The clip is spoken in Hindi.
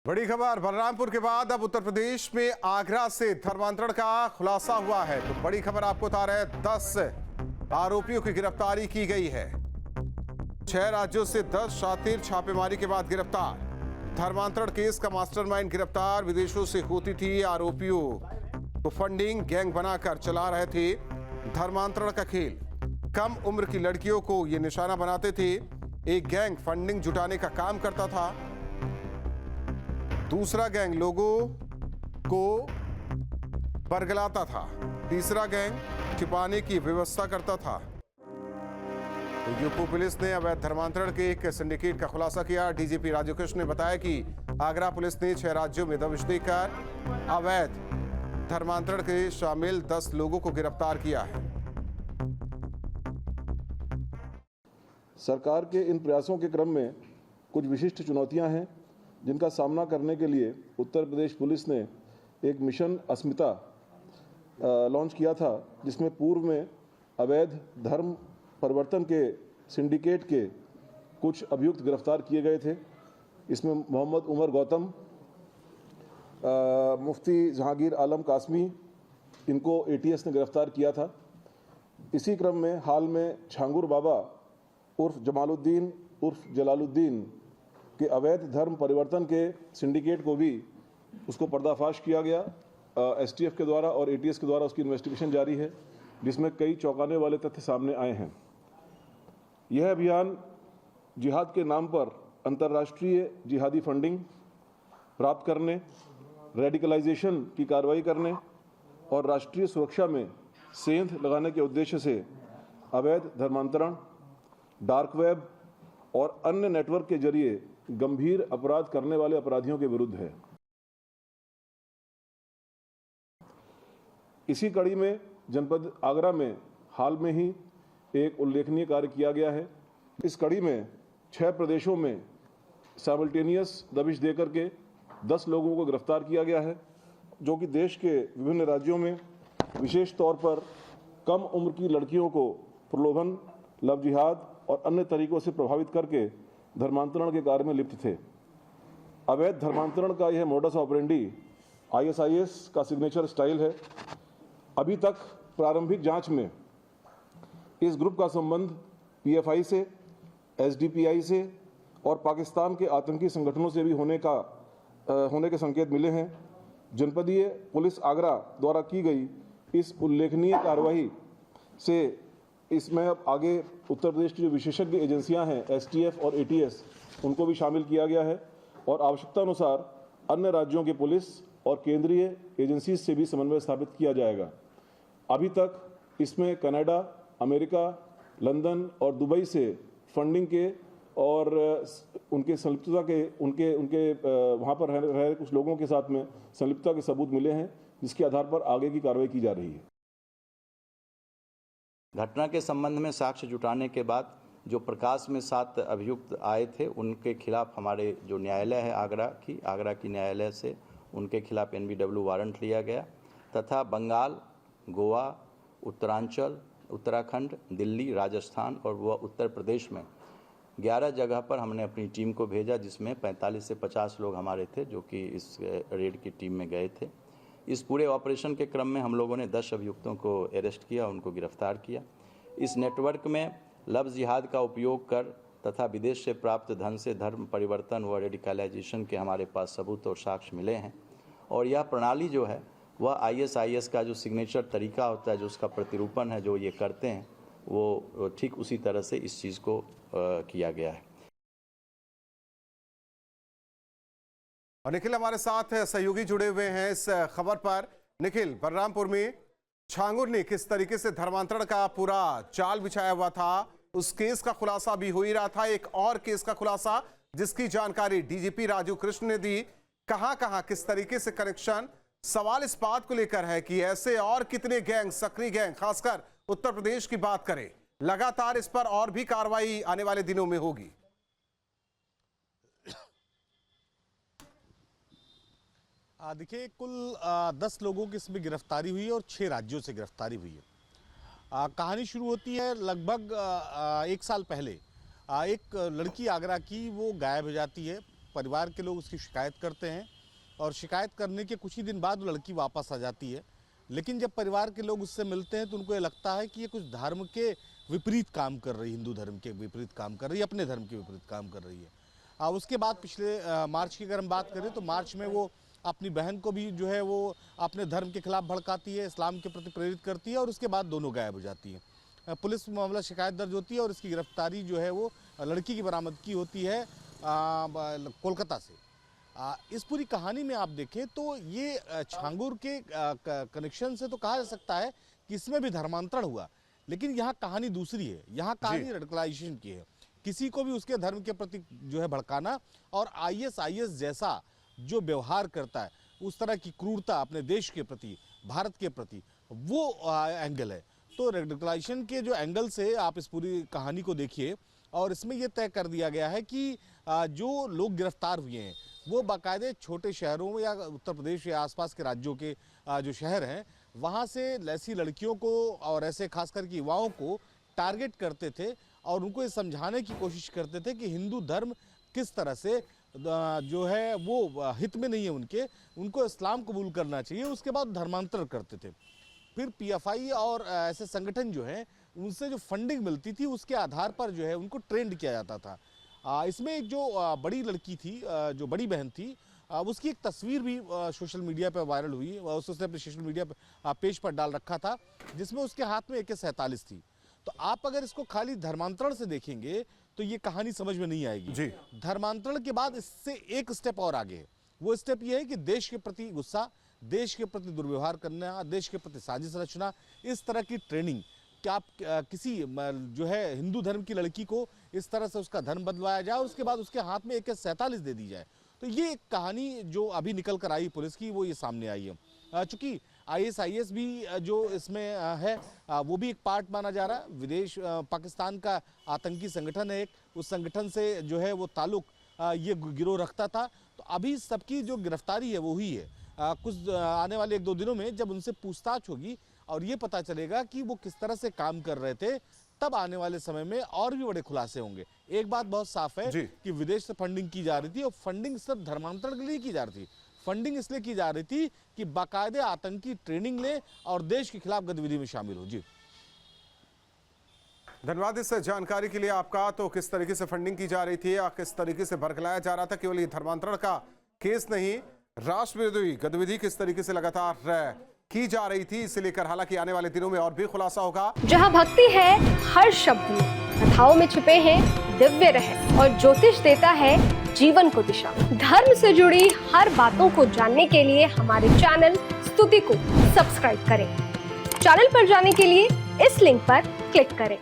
बड़ी खबर बलरामपुर के बाद अब उत्तर प्रदेश में आगरा से धर्मांतरण का खुलासा हुआ है। तो बड़ी खबर आपको बता रहे हैं, 10 आरोपियों की गिरफ्तारी की गई है। 6 राज्यों से 10 शातिर छापेमारी के बाद गिरफ्तार। धर्मांतरण केस का मास्टरमाइंड गिरफ्तार। विदेशों से होती थी आरोपियों को फंडिंग, गैंग बनाकर चला रहे थे धर्मांतरण का खेल। कम उम्र की लड़कियों को ये निशाना बनाते थे। एक गैंग फंडिंग जुटाने का काम करता था, दूसरा गैंग लोगों को बरगलाता था, तीसरा गैंग छिपाने की व्यवस्था करता था। तो यूपी पुलिस ने अवैध धर्मांतरण के एक सिंडिकेट का खुलासा किया। डीजीपी राजीव कृष्ण ने बताया कि आगरा पुलिस ने 6 राज्यों में दबिश देकर अवैध धर्मांतरण के शामिल 10 लोगों को गिरफ्तार किया है। सरकार के इन प्रयासों के क्रम में कुछ विशिष्ट चुनौतियां हैं, जिनका सामना करने के लिए उत्तर प्रदेश पुलिस ने एक मिशन अस्मिता लॉन्च किया था, जिसमें पूर्व में अवैध धर्म परिवर्तन के सिंडिकेट के कुछ अभियुक्त गिरफ्तार किए गए थे। इसमें मोहम्मद उमर गौतम, मुफ्ती जहांगीर आलम कासमी, इनको एटीएस ने गिरफ्तार किया था। इसी क्रम में हाल में छांगुर बाबा उर्फ जमालुद्दीन उर्फ जलालुद्दीन के अवैध धर्म परिवर्तन के सिंडिकेट को भी उसको पर्दाफाश किया गया। एसटीएफ के द्वारा और एटीएस के द्वारा उसकी इन्वेस्टिगेशन जारी है, जिसमें कई चौंकाने वाले तथ्य सामने आए हैं। यह अभियान जिहाद के नाम पर अंतर्राष्ट्रीय जिहादी फंडिंग प्राप्त करने, रेडिकलाइजेशन की कार्रवाई करने और राष्ट्रीय सुरक्षा में सेंध लगाने के उद्देश्य से अवैध धर्मांतरण, डार्क वेब और अन्य नेटवर्क के जरिए गंभीर अपराध करने वाले अपराधियों के विरुद्ध है। इसी कड़ी में जनपद आगरा में हाल में ही एक उल्लेखनीय कार्य किया गया है। इस कड़ी में 6 प्रदेशों में साइमल्टेनियस दबिश देकर के 10 लोगों को गिरफ्तार किया गया है, जो कि देश के विभिन्न राज्यों में विशेष तौर पर कम उम्र की लड़कियों को प्रलोभन, लव जिहाद और अन्य तरीकों से प्रभावित करके धर्मांतरण के कार्य में लिप्त थे। अवैध धर्मांतरण का यह मोडस ऑपरेंडी आईएसआईएस का सिग्नेचर स्टाइल है। अभी तक प्रारंभिक जांच में इस ग्रुप का संबंध पीएफआई से, एसडीपीआई से और पाकिस्तान के आतंकी संगठनों से भी होने के संकेत मिले हैं। जनपदीय पुलिस आगरा द्वारा की गई इस उल्लेखनीय कार्रवाई से इसमें अब आगे उत्तर प्रदेश की जो विशेषज्ञ एजेंसियां हैं, एसटीएफ और एटीएस, उनको भी शामिल किया गया है और आवश्यकता अनुसार अन्य राज्यों के पुलिस और केंद्रीय एजेंसी से भी समन्वय स्थापित किया जाएगा। अभी तक इसमें कनाडा, अमेरिका, लंदन और दुबई से फंडिंग के और उनके संलिप्तता के उनके वहाँ पर रह रहे कुछ लोगों के साथ में संलिप्तता के सबूत मिले हैं, जिसके आधार पर आगे की कार्रवाई की जा रही है। घटना के संबंध में साक्ष्य जुटाने के बाद जो प्रकाश में 7 अभियुक्त आए थे, उनके खिलाफ हमारे जो न्यायालय है आगरा की न्यायालय से उनके खिलाफ एनबीडब्ल्यू वारंट लिया गया तथा बंगाल, गोवा, उत्तरांचल, उत्तराखंड, दिल्ली, राजस्थान और वह उत्तर प्रदेश में 11 जगह पर हमने अपनी टीम को भेजा, जिसमें 45 से 50 लोग हमारे थे जो कि इस रेड की टीम में गए थे। इस पूरे ऑपरेशन के क्रम में हम लोगों ने 10 अभियुक्तों को अरेस्ट किया, उनको गिरफ्तार किया। इस नेटवर्क में लव जिहाद का उपयोग कर तथा विदेश से प्राप्त धन से धर्म परिवर्तन व रेडिकलाइजेशन के हमारे पास सबूत और साक्ष्य मिले हैं। और यह प्रणाली जो है वह आईएसआईएस का जो सिग्नेचर तरीका होता है, जो उसका प्रतिरूपण है, जो ये करते हैं, वो ठीक उसी तरह से इस चीज़ को किया गया है। और निखिल हमारे साथ सहयोगी जुड़े हुए हैं इस खबर पर। निखिल, बलरामपुर में छांगुर ने किस तरीके से धर्मांतरण का पूरा जाल बिछाया हुआ था, उस केस का खुलासा भी हो ही रहा था। एक और केस का खुलासा जिसकी जानकारी डीजीपी राजीव कृष्ण ने दी, कहां किस तरीके से कनेक्शन। सवाल इस बात को लेकर है कि ऐसे और कितने गैंग, सक्रिय गैंग, खासकर उत्तर प्रदेश की बात करें, लगातार इस पर और भी कार्रवाई आने वाले दिनों में होगी। देखिए, कुल 10 लोगों की इसमें गिरफ्तारी हुई है और 6 राज्यों से गिरफ्तारी हुई है। कहानी शुरू होती है लगभग 1 साल पहले। एक लड़की आगरा की वो गायब हो जाती है, परिवार के लोग उसकी शिकायत करते हैं और शिकायत करने के कुछ ही दिन बाद वो लड़की वापस आ जाती है। लेकिन जब परिवार के लोग उससे मिलते हैं तो उनको ये लगता है कि ये कुछ धर्म के विपरीत काम कर रही है, हिंदू धर्म के विपरीत काम कर रही है, अपने धर्म के विपरीत काम कर रही है। उसके बाद पिछले मार्च की अगर हम बात करें तो मार्च में वो अपनी बहन को भी जो है वो अपने धर्म के खिलाफ भड़काती है, इस्लाम के प्रति प्रेरित करती है और उसके बाद दोनों गायब हो जाती हैं। पुलिस में मामला शिकायत दर्ज होती है और इसकी गिरफ्तारी जो है वो लड़की की बरामदगी होती है कोलकाता से। इस पूरी कहानी में आप देखें तो ये छांगुर के कनेक्शन से तो कहा जा सकता है कि इसमें भी धर्मांतरण हुआ, लेकिन यहाँ कहानी दूसरी है। यहाँ कहानी रेडिकलाइजेशन की है, किसी को भी उसके धर्म के प्रति जो है भड़काना और ISIS जैसा जो व्यवहार करता है, उस तरह की क्रूरता अपने देश के प्रति, भारत के प्रति, वो एंगल है। तो रेडिकलाइजेशन के जो एंगल से आप इस पूरी कहानी को देखिए और इसमें यह तय कर दिया गया है कि जो लोग गिरफ्तार हुए हैं वो बाकायदे छोटे शहरों या उत्तर प्रदेश या आसपास के राज्यों के जो शहर हैं वहाँ से ऐसी लड़कियों को और ऐसे खासकर के युवाओं को टारगेट करते थे और उनको ये समझाने की कोशिश करते थे कि हिंदू धर्म किस तरह से जो है वो हित में नहीं है उनको इस्लाम कबूल करना चाहिए। उसके बाद धर्मांतरण करते थे। फिर PFI और ऐसे संगठन जो हैं उनसे जो फंडिंग मिलती थी उसके आधार पर जो है उनको ट्रेंड किया जाता था। इसमें एक जो बड़ी लड़की थी, जो बड़ी बहन थी, उसकी एक तस्वीर भी सोशल मीडिया पर वायरल हुई। उसने अपने सोशल मीडिया पेज पर डाल रखा था जिसमें उसके हाथ में AK-47 थी। तो आप अगर इसको खाली धर्मांतरण से देखेंगे तो ये कहानी समझ में नहीं आएगी जी। धर्मांतरण के बाद इससे एक स्टेप और आगे है। वो स्टेप ये है कि देश के प्रति गुस्सा, देश के प्रति दुर्व्यवहार करना, देश के प्रति साजिश रचना, इस तरह की ट्रेनिंग कि आप किसी जो है हिंदू धर्म की लड़की को इस तरह से उसका धर्म बदलवाया जाए और उसके बाद उसके हाथ में AK-47 दे दी जाए। तो ये एक कहानी जो अभी निकल कर आई पुलिस की, वो ये सामने आई है। चूंकि ISIS भी जो इसमें है वो भी एक पार्ट माना जा रहा है। विदेश पाकिस्तान का आतंकी संगठन है एक, उस संगठन से जो है वो ताल्लुक ये गिरोह रखता था। तो अभी सबकी जो गिरफ्तारी है वो हुई है। कुछ आने वाले 1-2 दिनों में जब उनसे पूछताछ होगी और ये पता चलेगा कि वो किस तरह से काम कर रहे थे, तब आने वाले समय में और भी बड़े खुलासे होंगे। एक बात बहुत साफ है कि विदेश से फंडिंग की जा रही थी और फंडिंग सिर्फ धर्मांतरण के लिए की जा रही थी। फंडिंग इसलिए की जा रही थी कि बाकायदे आतंकी ट्रेनिंग ले और देश के खिलाफ गतिविधि में शामिल हो। जी धन्यवाद इस जानकारी के लिए आपका। तो किस तरीके से फंडिंग की जा रही थी या किस तरीके से भड़काया जा रहा था, केवल ये धर्मांतरण का केस नहीं, राष्ट्र विरोधी गतिविधि किस तरीके से लगातार की जा रही थी, इसे लेकर हालांकि आने वाले दिनों में और भी खुलासा होगा। जहां भक्ति है हर शब्द में, कथाओं में छिपे हैं दिव्य रहस्य और ज्योतिष देता है जीवन को दिशा। धर्म से जुड़ी हर बातों को जानने के लिए हमारे चैनल स्तुति को सब्सक्राइब करें। चैनल पर जाने के लिए इस लिंक पर क्लिक करें।